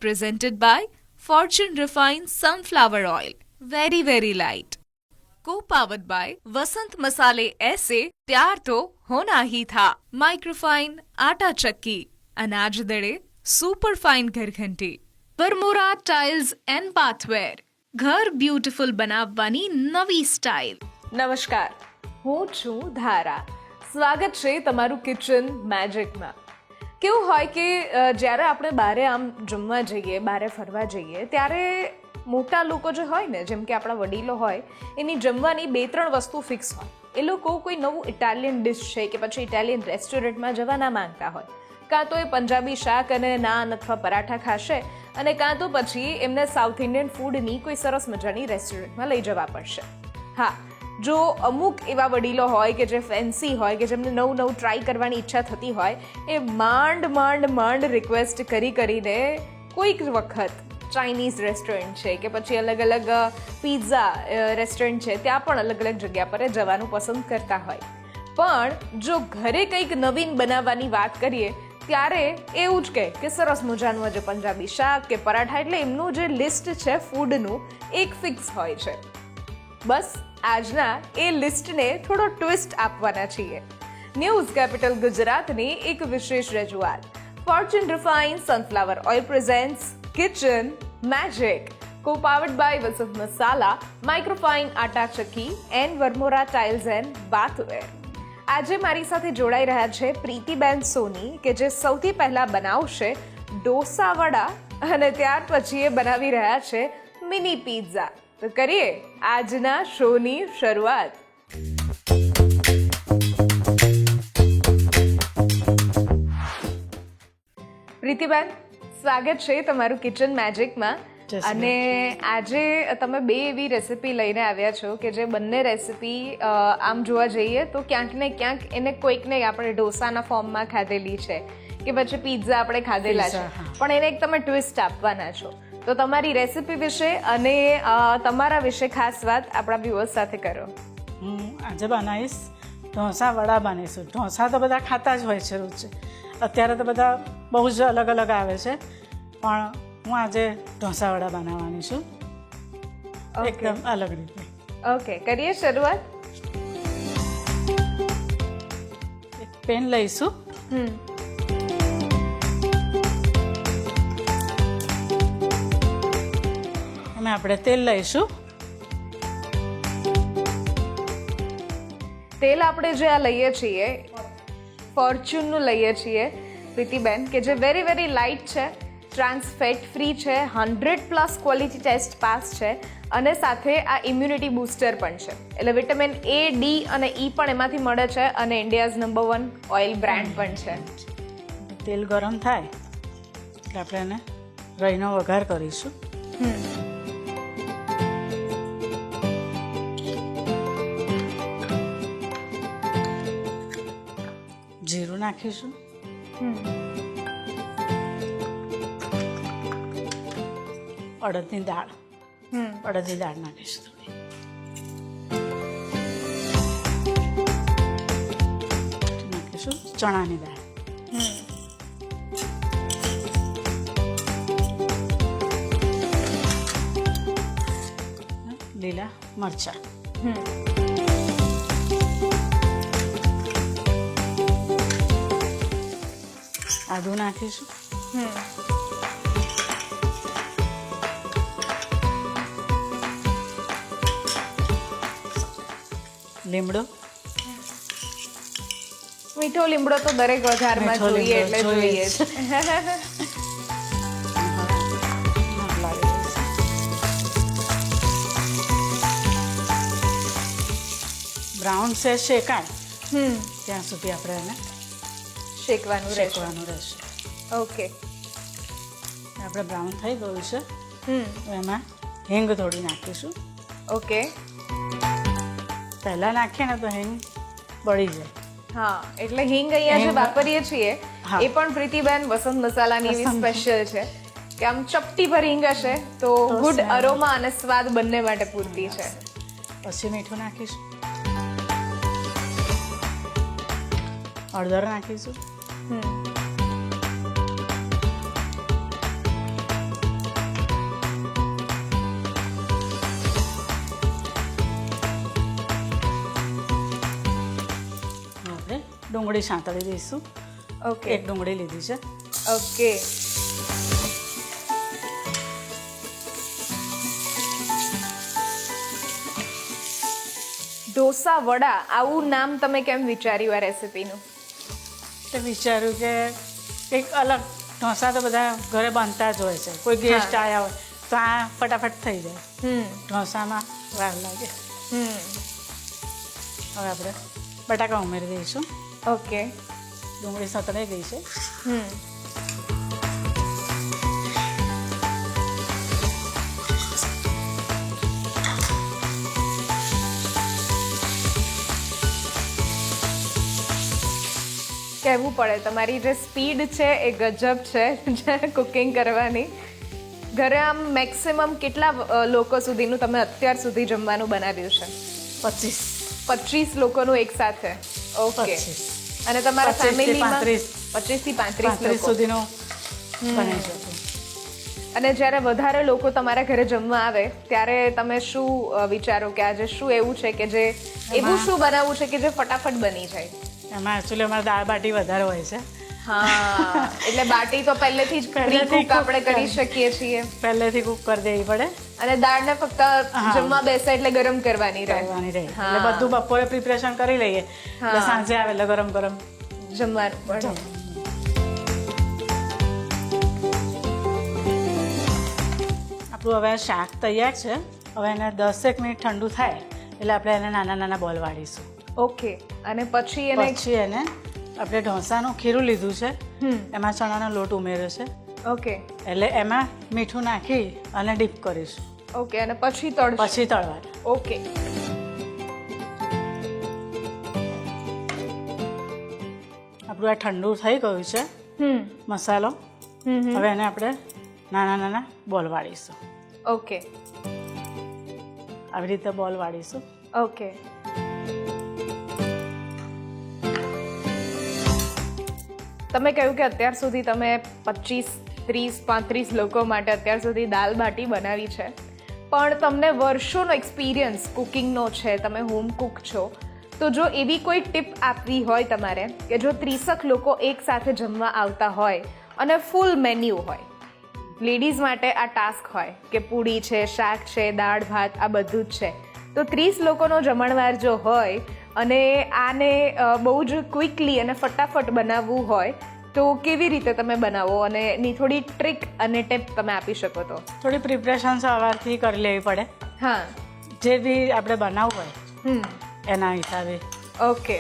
presented by Fortune Refined Sunflower Oil. Very, very light. Co-powered by Vasant Masale ऐसे प्यार तो होना ही था. Microfine आटा चक्की, अनाज दड़े सुपर फाइन ઘરઘંટી. Vermora Tiles and Bathware, ઘર બ્યુટીફુલ બનાવવાની નવી સ્ટાઇલ. નમસ્કાર, હું છું ધારા. સ્વાગત છે તમારું કિચન મેજિકમાં. કેવું હોય કે જ્યારે આપણે બહારે આમ જમવા જઈએ, બહારે ફરવા જઈએ, ત્યારે મોટા લોકો જે હોય ને, જેમ કે આપણા વડીલો હોય, એની જમવાની 2-3 વસ્તુ ફિક્સ હોય. એ લોકો કોઈ નવું ઇટાલિયન ડિશ છે કે પછી ઇટાલિયન રેસ્ટોરન્ટમાં જવા ના માંગતા હોય. કાં તો એ પંજાબી શાક અને નાન અથવા પરાઠા ખાશે, અને કાં તો પછી એમને સાઉથ ઇન્ડિયન ફૂડની કોઈ સરસ મજાની રેસ્ટોરન્ટમાં લઈ જવા પડશે. હા, જો અમુક એવા વડીલો હોય કે જે ફેન્સી હોય, કે જેમને નવું ટ્રાય કરવાની ઈચ્છા થતી હોય, એ માંડ રિક્વેસ્ટ કરીને કોઈક વખત ચાઇનીઝ રેસ્ટોરન્ટ છે કે પછી અલગ પિઝા રેસ્ટોરન્ટ છે, ત્યાં પણ અલગ જગ્યા પર જવાનું પસંદ કરતા હોય. પણ જો ઘરે કંઈક નવીન બનાવવાની વાત કરીએ ત્યારે એવું જ કે સરસ મજાનું આજે પંજાબી શાક કે પરાઠા, એટલે એમનું જે લિસ્ટ છે ફૂડનું એક ફિક્સ હોય છે. બસ આજના એ લિસ્ટને થોડો ટ્વિસ્ટ આપવાના છીએ. ન્યૂઝ કેપિટલ ગુજરાતની એક વિશેષ રજૂઆત. Fortune refined sunflower oil presents kitchen magic, co-powered by Vasant Masala, Microfine Atta Chakki and Vermora tiles and bathware. આજે મારી સાથે જોડાઈ રહ્યા છે પ્રીતિબેન સોની, કે જે સૌથી પહેલા બનાવશે ડોસા વડા અને ત્યાર પછી એ બનાવી રહ્યા છે મિની પિઝા. તો કરીએ આજના શોની શરૂઆત. પ્રીતિબેન, સ્વાગત છે તમારું કિચન મેજિકમાં. અને આજે તમે 2 એવી રેસીપી લઈને આવ્યા છો કે જે બંને રેસીપી આમ જોવા જઈએ તો ક્યાંક ને ક્યાંક એને કોઈકને આપણે ઢોસાના ફોર્મમાં ખાધેલી છે કે પછી પિઝા આપણે ખાધેલા છે, પણ એને એક તમે ટ્વિસ્ટ આપવાના છો. તો તમારી રેસીપી વિશે અને તમારા વિશે ખાસ વાત આપણા વ્યુઅર્સ સાથે કરો. હું આજે બનાવીશ ઢોસા વડા બનાવીશું. ઢોસા તો બધા ખાતા જ હોય છે રોજ, અત્યારે તો બધા બહુ જ અલગ આવે છે, પણ હું આજે ઢોસા વડા બનાવવાની છું એકદમ અલગ રીતે. ઓકે, કરીએ શરૂઆત. એક પેન લઈશું, અને આપણે તેલ લઈશું. તેલ આપણે જે આ લઈએ છીએ ફોર્ચ્યુનનું લઈએ છીએ પ્રીતિબેન, કે જે વેરી લાઇટ છે, ટ્રાન્સ ફેટ ફ્રી છે, 100+ ક્વોલિટી ટેસ્ટ પાસ છે, અને સાથે આ ઇમ્યુનિટી બૂસ્ટર પણ છે. એટલે વિટામિન A, D અને E પણ એમાંથી મળે છે, અને ઇન્ડિયાઝ નંબર 1 ઓઇલ બ્રાન્ડ પણ છે. તેલ ગરમ થાય એટલે આપણે એને રાઈનો વઘાર કરીશું. જીરું નાખીશું, અડદની દાળ નાખીશું થોડી, નાખીશું ચણાની દાળ, લીલા મરચાં, આદું નાખીશું, લીમડો. મીઠો લીમડો તો દરેક વઘારમાં જોઈએ એટલે જોઈએ જ. બ્રાઉન સેજ શેકાય ત્યાં સુધી આપણે એને શેકવાનું રહેશે. ઓકે, આપણે બ્રાઉન થઈ ગયું છે, એમાં હિંગ થોડી નાખીશું. ઓકે, પહેલાં નાખીએ ને તો હિંગ બળી જાય. હા, એટલે હિંગ અહીંયા જે વાપરીએ છીએ એ પણ પ્રીતિબેન વસંત મસાલાની એવી સ્પેશિયલ છે કે આમ ચપટી ભર હિંગ હશે તો ગુડ અરોમા અને સ્વાદ બંને માટે પૂરતી છે. પછી મીઠું નાખીશું, હળદર નાખીશું, ડુંગળી સાંતળી દઈશું. ઓકે. એક ડુંગળી લીધી છે. ઓકે. ઢોસા વડા આવું નામ તમે કેમ વિચાર્યું આ રેસિપીનું? તો વિચાર્યું કે કંઈક અલગ. ઢોસા તો બધા ઘરે બનતા જ હોય છે. કોઈ ગેસ્ટ આવ્યા હોય તો આ ફટાફટ થઈ જાય. ઢોસામાં વાર લાગે. હવે આપણે બટાકા ઉમેરી દઈશું. ઓકે. ડુંગળી સતળાઈ ગઈ છે. કહેવું પડે તમારી જે સ્પીડ છે એ ગજબ છે કુકિંગ કરવાની. ઘરે આમ મેક્સિમમ કેટલા લોકો સુધીનું તમે અત્યાર સુધી જમવાનું બનાવ્યું છે? 25 લોકોનું એક સાથે. ઓકે. 25. અને તમારા 25 થી ફેમિલીમાં 35. 25 થી 35 લોકો સુધીનું બની શકે. અને જ્યારે વધારે લોકો તમારા ઘરે જમવા આવે ત્યારે તમે શું વિચારો કે આજે શું એવું છે કે જે એવું શું બનાવવું છે કે જે ફટાફટ બની જાય? એમાં એકચ્યુઅલી અમારે દાળ બાટી વધારે હોય છે. હા, એટલે બાટી તો પહેલેથી જ પ્રી-કુક આપણે કરી શકીએ છીએ. પહેલેથી કુક કરી દેવી પડે. અને દાળને ફક્ત જમવા બેસે એટલે ગરમ કરવાની રહે. એટલે બધું બપોરે પ્રિપરેશન કરી લઈએ એટલે સાંજે આવે એટલે ગરમ ગરમ જમવાનું પડે. આપણું હવે શાક તૈયાર છે. હવે એને 10 મિનિટ ઠંડુ થાય એટલે આપણે એને નાના નાના બોલ વાળીશું. ઓકે. અને પછી એને આપણે ઢોસાનું ખીરું લીધું છે. એમાં ચણાનો લોટ ઉમેર્યો છે. ઓકે. એટલે એમાં મીઠું નાખી અને ડીપ કરીશું. ઓકે. અને પછી તળવાનું. ઓકે. આપણું આ ઠંડુ થઈ ગયું છે મસાલો. હવે એને આપણે નાના નાના બોલ વાળીશું. ઓકે. આવી રીતે બોલ વાળીશું. ઓકે. તમે કહ્યું કે અત્યાર સુધી તમે 25, 30, 35 લોકો માટે અત્યાર સુધી દાલ બાટી બનાવી છે, પણ તમને વર્ષોનો એક્સપિરિયન્સ કુકિંગનો છે, તમે હોમ કુક છો, તો જો એવી કોઈ ટીપ આપવી હોય તમારે કે જો 30 લોકો એક સાથે જમવા આવતા હોય અને ફૂલ મેન્યુ હોય, લેડીઝ માટે આ ટાસ્ક હોય કે પૂરી છે, શાક છે, દાળ ભાત આ બધું જ છે, તો 30 લોકોનો જમણવાર જો હોય અને આને બહુ જ ક્વિકલી અને ફટાફટ બનાવવું હોય તો કેવી રીતે તમે બનાવો અને એની થોડી ટ્રીક અને ટિપ તમે આપી શકો? તો થોડી પ્રિપરેશન સવારથી કરી લેવી પડે. હા, જે બી આપણે બનાવવું હોય એના હિસાબે. ઓકે.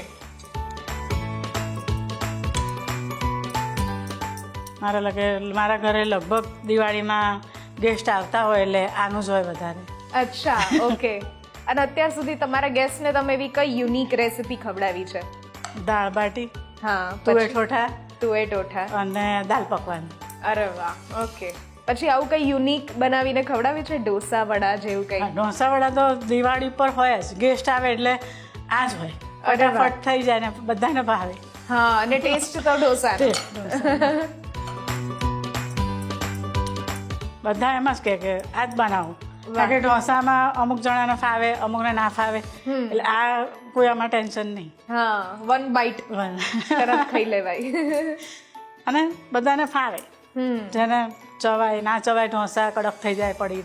મારા ઘરે લગભગ દિવાળીમાં ગેસ્ટ આવતા હોય એટલે આનું જ હોય વધારે. અચ્છા, ઓકે. અને અત્યાર સુધી તમારા ગેસ્ટને તમે એવી કઈ યુનિક રેસિપી ખવડાવી છે? દાળ બાટી, હા, તુવેર ટોઠા અને દાલ પકવાન. અરે વાહ, ઓકે. પછી આવું કઈ યુનિક બનાવીને ખવડાવી છે? ઢોસા વડા જેવું કઈ? ઢોસા વડા તો દિવાળી પર હોય જ, ગેસ્ટ આવે એટલે આ જ હોય, ફટાફટ થઈ જાય ને બધાને ભાવે. હા, અને ટેસ્ટ તો ઢોસા બધા એમ જ કે આ જ બનાવો. કારણ કે ઢોસામાં અમુક જણાને ફાવે, અમુકને ના ફાવે, એટલે આ કોઈ આમાં ટેન્શન નહીં. હા, વન બાઈટ તરત ખાઈ લેવાય અને બધાને ફાવે. જેને ચવાય ના ચવાય ઢોસા કડક થઈ જાય પડી.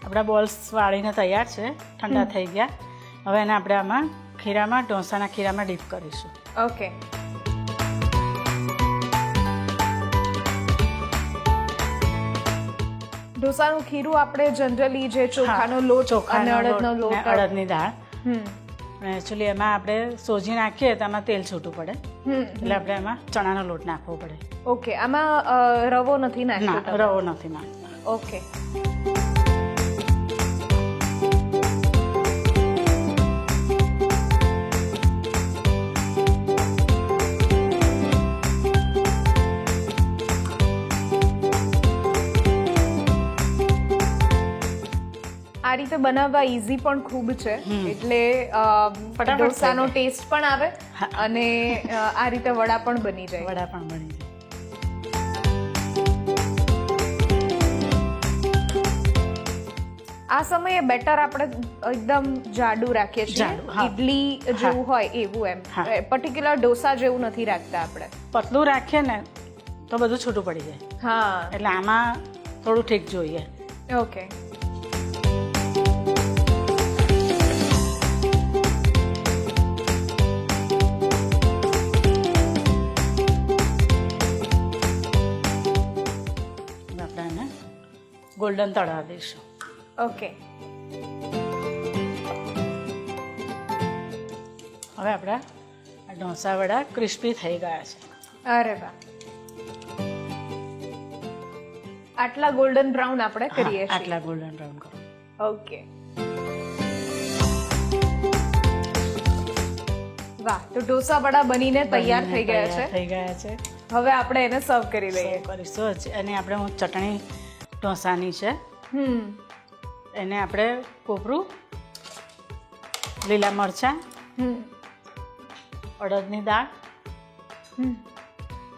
આપણા બોલ્સ વાળીને તૈયાર છે, ઠંડા થઈ ગયા. હવે એને આપણે આમાં ખીરામાં, ઢોસાના ખીરામાં ડીપ કરીશું. ઓકે. ઢોસાનું ખીરું આપણે જનરલી જે ચોખાનો લોટ અને અડદનો લોટ, અડદની દાળ, એકચ્યુઅલી એમાં આપણે સોજી નાખીએ તો આમાં તેલ છૂટું પડે, એટલે આપણે એમાં ચણાનો લોટ નાખવો પડે. ઓકે. આમાં રવો નથી નાખતો? રવો નથી નાખતો. ઓકે. આ રીતે બનાવવા ઈઝી પણ ખૂબ છે, એટલે ઢોસાનો ટેસ્ટ પણ આવે અને આ રીતે વડા પણ બની જાય. આ સમયે બેટર આપણે એકદમ જાડું રાખીએ છીએ, જાડું, હા. ઇડલી જેવું હોય એવું એમ, હા. પર્ટિક્યુલર ડોસા જેવું નથી રાખતા આપણે. પતલું રાખીએ ને તો બધું છૂટું પડી જાય, હા, એટલે આમાં થોડું ઠીક જોઈએ. ઓકે. આપણે એને ગોલ્ડન તળવા દઈશું. ઓકે, હવે આપણા આ ઢોસા વડા ક્રિસ્પી થઈ ગયા છે. અરે વાહ, આટલા ગોલ્ડન બ્રાઉન આપણે હા, કરીએ છીએ. આટલા ગોલ્ડન બ્રાઉન કરો. ઓકે, વાહ, તો ઢોસા વડા બનીને તૈયાર થઈ ગયા છે. થઈ ગયા છે. હવે આપણે એને સર્વ કરી લઈએ. સર્વ કરીશું જ. અને આપણે હું ચટણી ઢોસાની છે, એને આપણે કોપરું, લીલા મરચાં, અડદની દાળ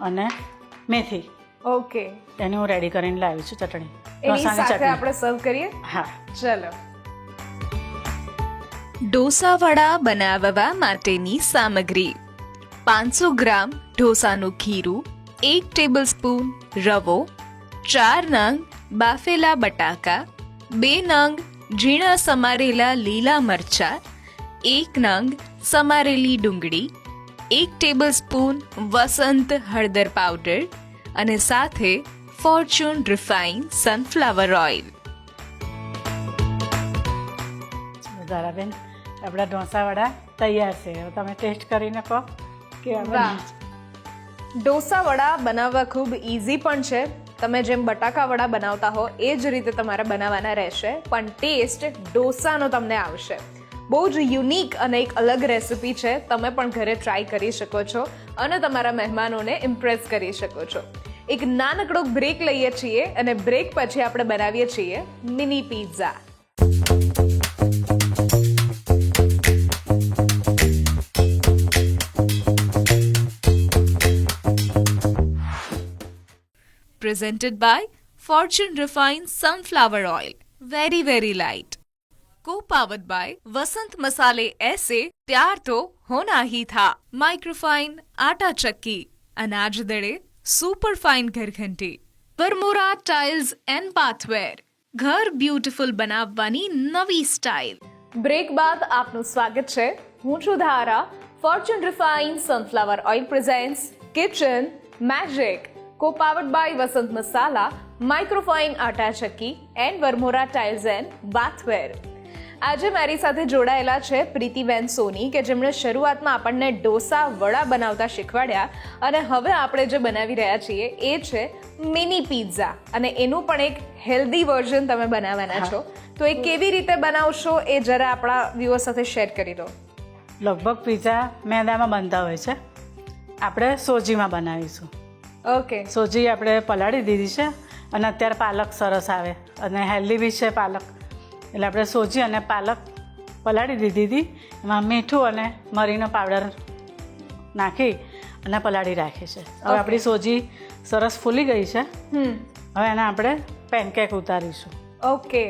અને મેથી, ઓકે, એને હું રેડી કરીને લાવી છું ચટણી. એની ઢોસાની સાથે ચટણી. આપણે સર્વ કરીએ. હા. ચલો. ઢોસા વડા બનાવવા માટેની સામગ્રી: 500 ગ્રામ ઢોસાનું ખીરું, 1 ટેબલસ્પૂન રવો, 4 નંગ બાફેલા બટાકા, 2 નંગ ઝીણા સમારેલા લીલા મરચાં, 1 નંગ સમારેલી ડુંગળી, 1 ટેબલસ્પૂન વસંત હળદર પાવડર અને સાથે Fortune refine sunflower oil. Dharaben, આપણા ઢોસા વડા તૈયાર છે. હવે તમે ટેસ્ટ કરીને કહો કે વાહ, ઢોસા વડા બનાવવા ખૂબ ઇઝી પણ છે. તમે જેમ બટાકા વડા બનાવતા હો એ જ રીતે તમારે બનાવવાના રહેશે, પણ ટેસ્ટ ઢોસાનો તમને આવશે. બહુ જ યુનિક અને એક અલગ રેસિપી છે. તમે પણ ઘરે ટ્રાય કરી શકો છો અને તમારા મહેમાનોને ઇમ્પ્રેસ કરી શકો છો. એક નાનકડો બ્રેક લઈએ છીએ અને બ્રેક પછી આપણે બનાવીએ છીએ mini pizza. Presented by Fortune Refined Sunflower Oil. Very, very light. Co-powered by Vasant Masale ऐसे प्यार तो होना ही था. Microfine आटा चक्की, अनाज दड़े सुपर फाइन घर घंटी, वरमोरा टाइल्स एंड बाथवेर, घर બ્યુટીફુલ બનાવવાની નવી સ્ટાઇલ. બ્રેક બાદ આપનું સ્વાગત છે. હું છું Dhara. Fortune refine sunflower oil presents kitchen magic, co-powered by Vasant Masala, Microfine Atta Chakki and Vermora tiles and bathware. આજે મારી સાથે જોડાયેલા છે પ્રીતિબેન સોની, કે જેમણે શરૂઆતમાં આપણને ઢોસા વડા બનાવતા શીખવાડ્યા અને હવે આપણે જે બનાવી રહ્યા છીએ એ છે મિની પિઝા, અને એનું પણ એક હેલ્ધી વર્ઝન તમે બનાવવાના છો. તો એ કેવી રીતે બનાવશો એ જરા આપણા વ્યુઅર્સ સાથે શેર કરી દો. લગભગ પિઝા મેદામાં બનતા હોય છે, આપણે સોજીમાં બનાવીશું. ઓકે, સોજી આપણે પલાળી દીધી છે અને અત્યારે પાલક સરસ આવે અને હેલ્ધી બી છે પાલક, એટલે આપણે સોજી અને પાલક પલાળી દીધી હતી. એમાં મીઠું અને મરીનો પાવડર નાખી અને પલાળી રાખી છે. હવે આપણી સોજી સરસ ફૂલી ગઈ છે. હવે એને આપણે પેનકેક ઉતારીશું. ઓકે,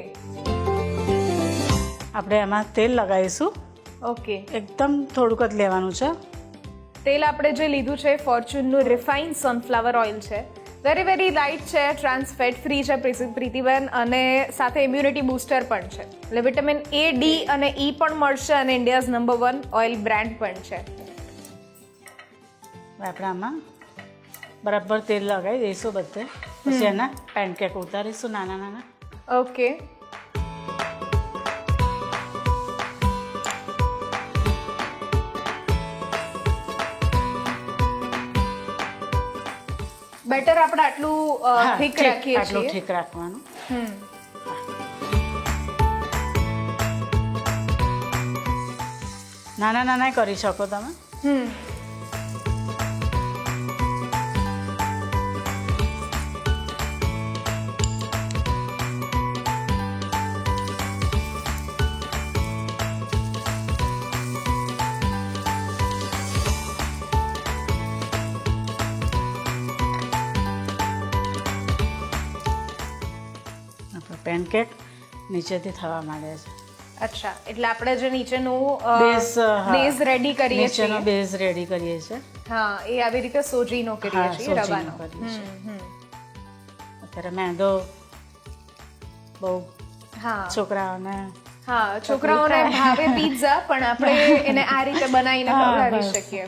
આપણે એમાં તેલ લગાવીશું. ઓકે, એકદમ થોડુંક જ લેવાનું છે. તેલ આપણે જે લીધું છે ફોર્ચ્યુનનું રિફાઇન સનફ્લાવર ઓઇલ છે. વેરી વેરી લાઇટ છે, ટ્રાન્સ ફેટ ફ્રી છે પ્રીતિબેન, અને સાથે ઇમ્યુનિટી બૂસ્ટર પણ છે. એટલે વિટામિન A, D અને E પણ મળશે અને ઇન્ડિયાઝ નંબર 1 ઓઇલ બ્રાન્ડ પણ છે. આપણે આમાં બરાબર તેલ લગાવી દઈશું બધે, પછી એના પેનકેક ઉતારીશું નાના નાના. ઓકે, બેટર આપણે આટલું થીક રાખીએ આટલું છીએ. ઠીક રાખવાનું. નાના નાના કરી શકો તમે. પેનકેક નીચેથી થવા માંડે છે. અચ્છા, એટલે આપણે જે નીચેનું બેઝ બેઝ રેડી કરીએ નીચેનો છીએ, બેઝ રેડી કરીએ છીએ. હા, એ આવી રીતે સોજીનો કરીએ હા, છીએ, સોજીનો રવાનો. કરીએ છીએ. હમ. અત્યારે મેંદો બહુ હા છોકરાઓને હા, છોકરાઓને ભાવે પિઝા, પણ આપણે એને આ રીતે બનાવીને હા, ખવડાવી બસ. શકીએ.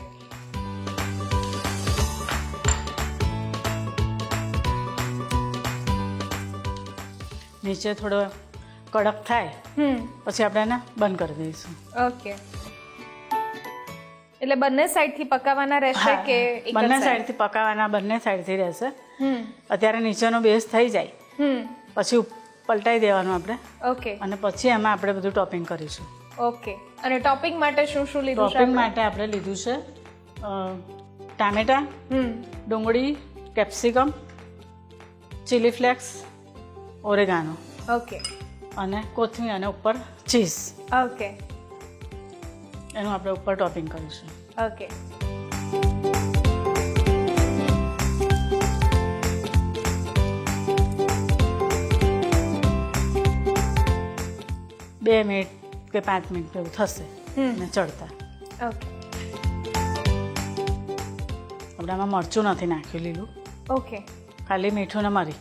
નીચે થોડો કડક થાય પછી આપણે એને બંધ કરી દઈશું. ઓકે, એટલે બંને સાઈડથી પકાવવાના રહેશે હા, કે એક જ બંને side? સાઈડથી પકાવવાના, બંને સાઈડથી રહેશે. હમ અત્યારે નીચેનો બેઝ થઈ જાય હમ પછી પલટાઈ દેવાનું આપણે, ઓકે અને પછી એમાં આપણે બધું ટોપિંગ કરીશું. ઓકે, અને ટોપિંગ માટે શું શું લીધું છે ટોપિંગ આપણે? માટે આપણે લીધું છે ટામેટાં, હમ ડુંગળી, capsicum, chilli flakes, oregano okay અને કોથમીર અને ઉપર ચીઝ. ઓકે એનું આપણે ઉપર ટોપિંગ કરીશું. ઓકે બે મિનિટ કે 5 મિનિટ જેવું થશે અને ચડતા. ઓકે આપણે આમાં મરચું નથી નાખ્યું લીલું, ઓકે, ખાલી મીઠું ને મરી.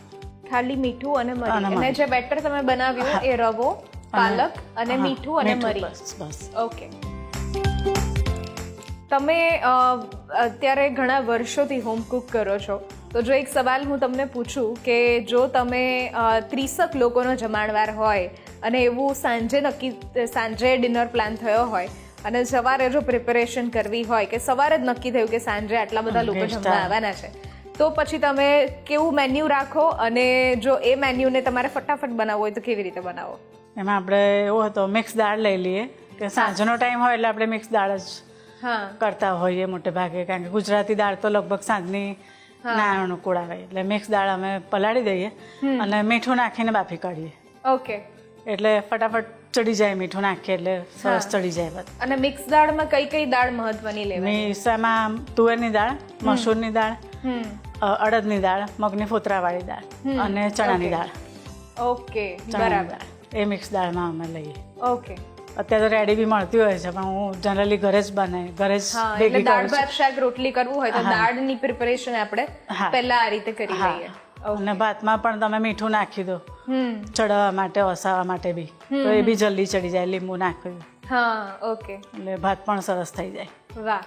ખાલી મીઠું અને મરી. અને અને મરી. જે બેટર તમે બનાવ્યું એ રવો, પાલક અને હા, મીઠું અને મરી. બસ બસ. ઓકે, તમે અત્યારે ઘણા વર્ષોથી હોમ કુક કરો છો, તો જો એક સવાલ હું તમને પૂછું કે જો તમે 30 લોકોનો જમાડવાર હોય અને એવું સાંજે ડિનર પ્લાન થયો હોય અને સવારે જો પ્રિપેરેશન કરવી હોય કે સવારે જ નક્કી થયું કે સાંજે આટલા બધા લોકો Guest જમવા આવવાના છે, તો પછી તમે કેવું મેન્યુ રાખો અને જો એ મેન્યુને તમારે ફટાફટ બનાવવો હોય તો કેવી રીતે બનાવો? એમાં આપણે એવું હતું મિક્સ દાળ લઈ લઈએ કે સાંજનો ટાઈમ હોય એટલે આપણે મિક્સ દાળ જ હા કરતા હોઈએ મોટે ભાગે, કારણ કે ગુજરાતી દાળ તો લગભગ સાંજની ના અનુકૂળ આવે, એટલે મિક્સ દાળ અમે પલાળી દઈએ અને મીઠું નાખીને બાફી કાઢીએ, ઓકે, એટલે ફટાફટ ચડી જાય. મીઠું નાખીએ એટલે સરસ ચડી જાય બધું. અને મિક્સ દાળમાં કઈ કઈ દાળ મહત્વની લેવાની? એમાં તુવેરની દાળ, મસૂરની દાળ, હમ અડદની દાળ, મગની ફોતરાવાળી દાળ અને ચણાની દાળ. ઓકે, ચણાની બરાબર. દાળ એ મિક્સ દાળમાં અમે લઈએ. ઓકે, અત્યારે તો રેડી બી મળતી હોય છે, પણ હું જનરલી ઘરે જ બનાવી, ઘરે જ હા, એટલે ભેગી દાળ કરું છું. ભાત શાક રોટલી કરવું હોય તો દાળની પ્રિપેરેશન આપણે હા. પહેલા આ રીતે કરી હા, લઈએ. અને ભાતમાં પણ તમે મીઠું નાખી દો હમ ચડાવવા માટે, વસાવવા માટે બી, તો એ બી જલ્દી ચડી જાય. લીંબુ નાખ્યું હા, ઓકે, એટલે ભાત પણ સરસ થઈ જાય. વાહ.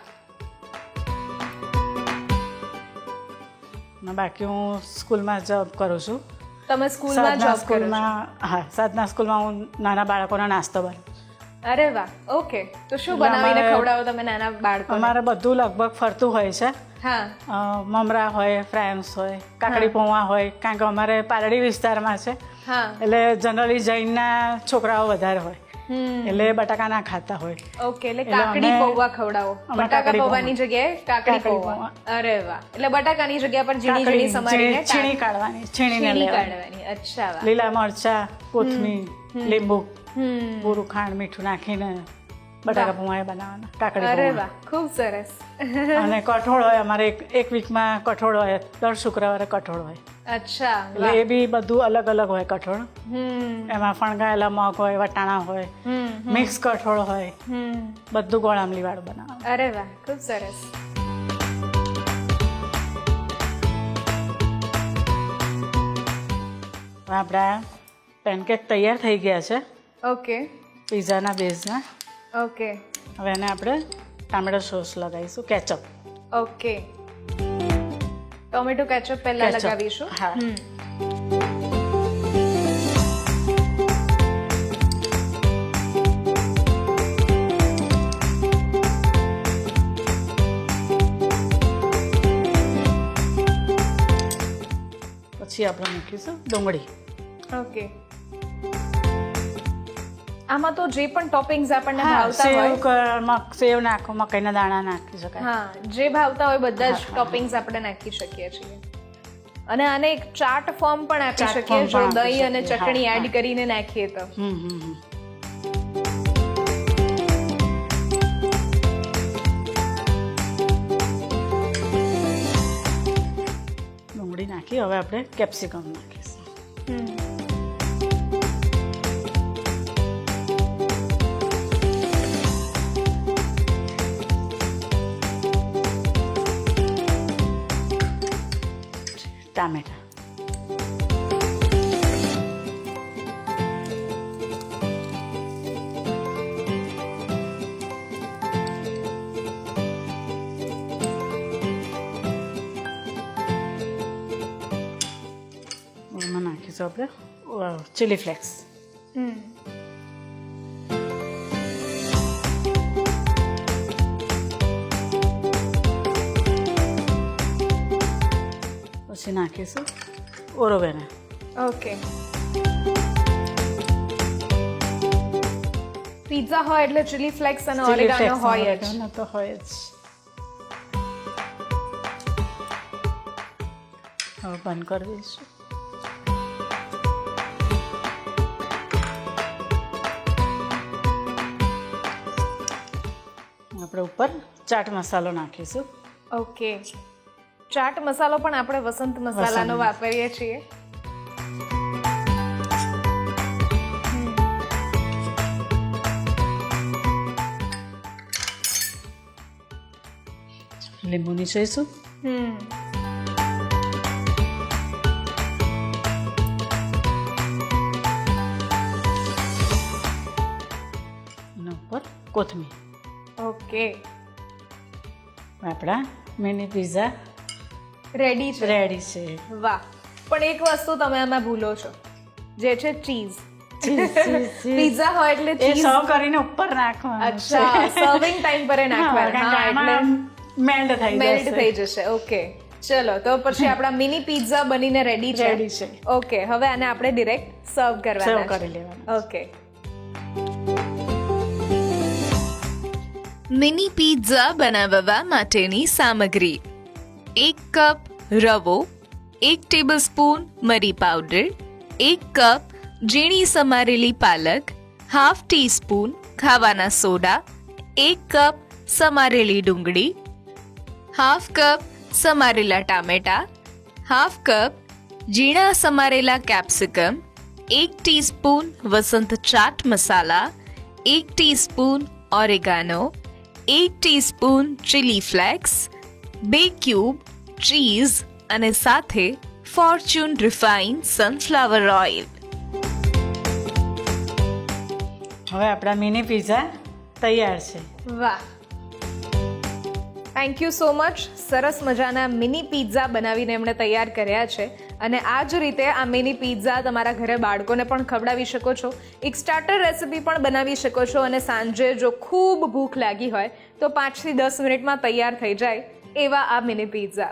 અને બાકી હું સ્કૂલમાં જોબ કરું છું. તમે સ્કૂલમાં જોબ કરો છો? હા, સાધના સ્કૂલમાં હું નાના બાળકોનો નાસ્તો બનાવું. અરે વાહ, ઓકે, તો શું એટલે બનાવીને અમારે- ખવડાવો તમે નાના બાળકોને? અમારે બધું લગભગ ફરતું હોય છે. હા, મમરા હોય, ફ્રાયમ્સ હોય, કાકડી પૌવા હોય, કારણ કે અમારે પાલડી વિસ્તારમાં છે હા, એટલે જનરલી જૈનના છોકરાઓ વધારે હોય, હમ એટલે બટાકા ના ખાતા હોય. ઓકે, એટલે એટલે કાકડી અમે- પૌવા ખવડાવો. અમે બટાકા કાકડી પૌવાની જગ્યાએ કાકડી કાકડી પૌવા. પૌવા. અરે વાહ, એટલે બટાકાની જગ્યા પર ઝીણી ઝીણી સમારીને છીણી કાઢવાની, છીણીને છીણી લેવાની. કાઢવાની. અચ્છા, વાહ. લીલા મરચા, કોથમીર, લીંબુ, હમ પૂરું ખાંડ મીઠું નાખીને બટાકા પૌવા એ બનાવવાના, કાકડી અરે પૌવા. વાહ, ખૂબ સરસ. અને કઠોળ હોય અમારે, એક વીકમાં કઠોળ હોય, દર શુક્રવારે કઠોળ હોય, અચ્છા, એટલે એ બી બધું અલગ અલગ હોય કઠોળ. હમ એમાં ફણગાયેલા મગ હોય, વટાણા હોય, હમ મિક્સ કઠોળ હોય, હમ બધું ગોળામલી વાળું બનાવવાનું. અરે વાહ, ખૂબ સરસ. હવે આપણા પેનકેક તૈયાર થઈ ગયા છે ઓકે પીઝાના બેઝના. ઓકે હવે એને આપણે ટામેટો સોસ લગાવીશું, કેચઅપ. ઓકે, ટોમેટો કેચઅપ પહેલા Ketchup. લગાવીશું. હા. હમ પછી આપણે મૂકીશું ડુંગળી. ઓકે, આમાં તો જે પણ ટોપિંગ્સ આપણને હા, ભાવતા હોય, સેવ નાખો, મકાઈના દાણા નાખી શકાય. હા, જે ભાવતા હોય બધા જ ટોપિંગ્સ આપણે નાખી શકીએ છીએ. અને આને એક ચાટ ફોર્મ પણ આપી ચાટ શકીએ form જો પણ આપી દહીં અને શકીએ. ચટણી હા, એડ કરીને નાખીએ તો. ડુંગળી નાખી, હવે આપણે કેપ્સિકમ નાખીશું. ટામેટા. એમાં નાખીશું આપણે ચીલી ફ્લેક્સ. પછી નાખીશું ઓરોવેના. ઓકે. પિઝા હોય એટલે ચીલી ફ્લેક્સ અને ઓરેગાનો હોય જ. તો હોય જ. હવે બંધ કરી દઈશું. આપણે ઉપર ચાટ મસાલો નાખીશું. ઓકે. ચાટ મસાલો પણ આપણે વસંત મસાલાનો વાપરીએ છીએ. લીંબુ નીચોઈશું. એના ઉપર કોથમીર. ઓકે. આપણા મિની પિઝા રેડી છે. રેડી છે. વાહ. પણ એક વસ્તુ તમે આમાં ભૂલો છો, જે છે ચીઝ. પિઝા હોય એટલે એ ચીઝ. સર્વ કરીને ઉપર નાખવાનું. અચ્છા, સર્વિંગ ટાઈમ પર નાખવાનું. હા, એટલે મેલ્ટ મેલ્ટ થઈ જશે. ઓકે, ચલો તો પછી આપણા મિની પિઝા બનીને રેડી છે. રેડી છે. ઓકે, હવે આને આપણે ડિરેક્ટ સર્વ કરવાના સર્વ છે. કરી લેવાનું. ઓકે. મિની પિઝા બનાવવા માટેની સામગ્રી: 1 કપ રવો, 1 ટેબલસ્પૂન મરી પાવડર, 1 કપ ઝીણી સમારેલી પાલક, હાફ ટીસ્પૂન ખાવાના સોડા, 1 કપ સમારેલી ડુંગળી, હાફ કપ સમારેલા ટામેટા, હાફ કપ ઝીણા સમારેલા કેપ્સિકમ, 1 ટીસ્પૂન વસંત ચાટ મસાલા, 1 teaspoon oregano, 1 teaspoon chilli flakes, 2 cube cheese અને સાથે ફોર્ચ્યુન રિફાઇન સનફ્લાવર ઓઇલ. હવે આપણા મિની પિઝા તૈયાર છે. વાહ, થેન્ક યુ સો મચ. સરસ મજાના મિની પિઝા બનાવીને એમણે તૈયાર કર્યા છે. અને આ જ રીતે આ મિની પિઝા તમારા ઘરે બાળકોને પણ ખવડાવી શકો છો. એક સ્ટાર્ટર રેસિપી પણ બનાવી શકો છો. અને સાંજે જો ખૂબ ભૂખ લાગી હોય તો 5 થી 10 મિનિટમાં તૈયાર થઈ જાય એવા આ mini pizza.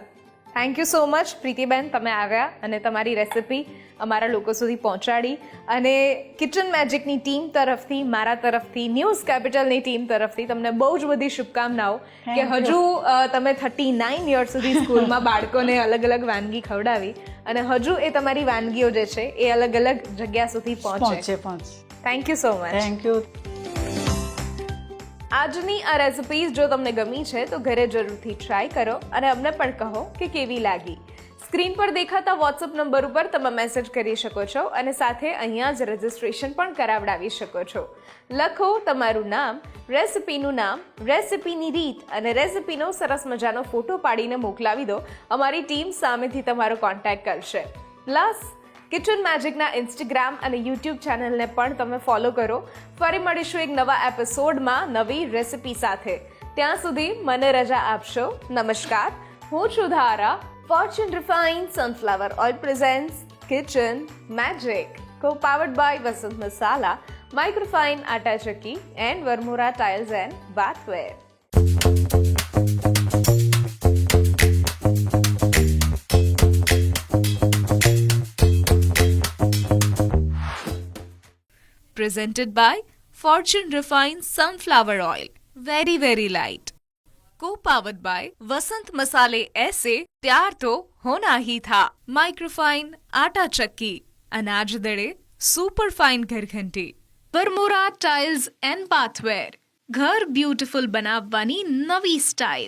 Thank you so much પ્રીતિબેન, તમે આવ્યા અને તમારી રેસિપી અમારા લોકો સુધી પહોંચાડી. અને કિચન મેજિકની ટીમ તરફથી, મારા તરફથી, ન્યૂઝ કેપિટલની ટીમ તરફથી તમને બહુ જ બધી શુભકામનાઓ કે હજુ તમે 39 યર સુધી સ્કૂલમાં બાળકોને અલગ અલગ વાનગી ખવડાવી અને હજુ એ તમારી વાનગીઓ જે છે એ અલગ અલગ જગ્યા સુધી પહોંચે. Thank you so much. Thank you. આજની આ રેસિપીઝ જો તમને ગમી છે તો ઘરે જરૂરથી ટ્રાય કરો અને અમને પણ કહો કે કેવી લાગી. સ્ક્રીન પર દેખાતા વોટ્સઅપ નંબર ઉપર તમે મેસેજ કરી શકો છો અને સાથે અહીંયા જ રજિસ્ટ્રેશન પણ કરાવડાવી શકો છો. લખો તમારું નામ, રેસિપીનું નામ, રેસિપીની રીત અને રેસિપીનો સરસ મજાનો ફોટો પાડીને મોકલાવી દો. અમારી ટીમ સામેથી તમારો કોન્ટેક્ટ કરશે. પ્લસ કિચન મેજિકના ઇન્સ્ટાગ્રામ અને યુટ્યુબ ચેનલને પણ તમે ફોલો કરો. ફરી મળીશું એક નવા એપિસોડમાં નવી રેસિપી સાથે. ત્યાં સુધી મને રજા આપશો. નમસ્કાર. હું છું Dhara. Fortune refined sunflower oil presents kitchen magic, co-powered by Vasant Masala, Microfine Atta Chakki and Vermora tiles and bathware. Presented by Fortune Refined Sunflower Oil. Very, very light. Co-powered by वसंत मसाले ऐसे प्यार तो होना ही था. माइक्रोफाइन आटा चक्की, अनाज दड़े सुपर फाइन घर घंटी, वर्मोरा टाइल्स एंड बाथवेर, घर ब्यूटीफुल बनावવાની નવી સ્ટાઇલ.